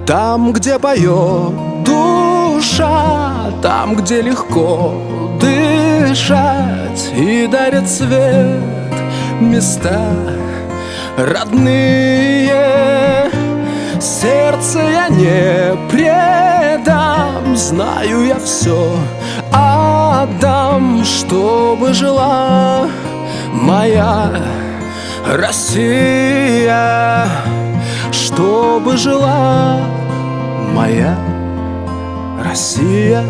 Там, где поет душа, там, где легко дышать и дарит свет места родные. Сердце я не предам, знаю я все отдам, чтобы жила моя Россия, чтобы жила моя Россия.